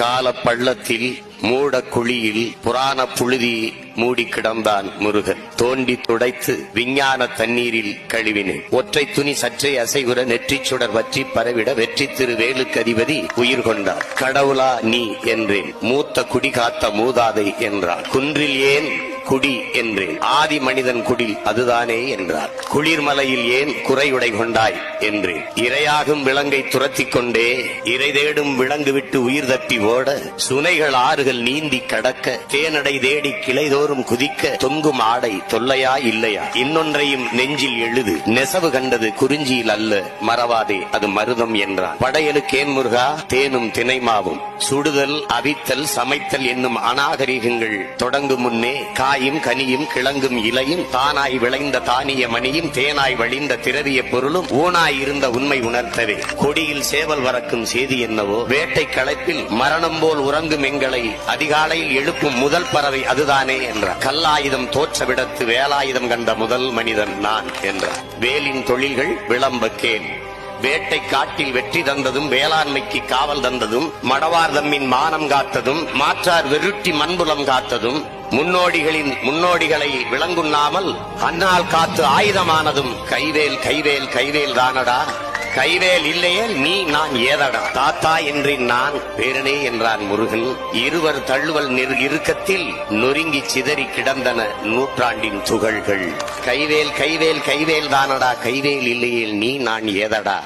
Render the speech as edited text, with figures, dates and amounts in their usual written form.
கால பள்ளத்தில் மூட குழியில் புராண புழுதி மூடி கிடந்தான் முருகன். தோண்டி துடைத்து விஞ்ஞான தண்ணீரில் கழுவினேன். ஒற்றை துணி சற்றே அசைவுற நெற்றிச் சுடர் வற்றி பரவிட வெற்றி திரு வேலுக்கு அதிபதி உயிர் கொண்டார். கடவுளா நீ என்றேன். மூத்த குடி காத்த மூதாதை என்றார். குன்றில் ஏன் குடி என்றேன். ஆதி மனிதன் குடில் அதுதானே என்றார். குளிர்மலையில் ஏன் குறையுடை கொண்டாய் என்றேன். இரையாகும் விலங்கை துரத்திக் கொண்டே இறை தேடும் விலங்கு விட்டு உயிர் தப்பி ஓட சுனைகள் ஆறுகள் நீந்தி கடக்க தேனடை தேடி கிளைதோறும் குதிக்க தொங்கும் ஆடை தொல்லையா இல்லையா? இன்னொன்றையும் நெஞ்சில் எழுது. நெசவு கண்டது குறிஞ்சியில் அல்ல மறவாதே அது மருதம் என்றான். படையலுக்கேன் முருகா தேனும் தினைமாவும் சுடுதல் அவித்தல் சமைத்தல் என்னும் அநாகரிகங்கள் தொடங்கும் முன்னே காயும் கனியும் கிழங்கும் இலையும் தானாய் விளைந்த தானிய மணியும் தேனாய் வழிந்த திரவிய பொருளும் ஊனாய் இருந்த உண்மை உணர்த்தவே கொடியில் சேவல் வரக்கும் செய்தி என்னவோ வேட்டை களைப்பில் மரணம் போல் உறங்கும் எங்களை அதிகாலையில் எழுப்பும் முதல் பறவை அதுதானே என்றார். கல்லாயுதம் தோற்ற விடத்து வேலாயுதம் கண்ட முதல் மனிதன் நான் என்றார். வேலின் தொழில்கள் விளம்ப கேள். வேட்டை காட்டில் வெற்றி தந்ததும் வேளாண்மைக்கு காவல் தந்ததும் மடவார் தம்மின் மானம் காத்ததும் மாற்றார் வெருட்டி மண்புலம் காத்ததும் முன்னோடிகளின் முன்னோடிகளை விளங்குண்ணாமல் அன்னால் காத்து ஆயுதமானதும் கைவேல் கைவேல் கைவேல் தானடா. கைவேல் இல்லையே நீ நான் ஏதடா. தாத்தா என்றேன் நான் பேரனே என்றான் முருகன். இருவர் தள்ளுவல் இறுக்கத்தில் நொறுங்கி சிதறி கிடந்தன நூற்றாண்டின் துகள்கள். கைவேல் கைவேல் கைவேல் தானடா. கைவேல் இல்லையே நீ நான் ஏதடா.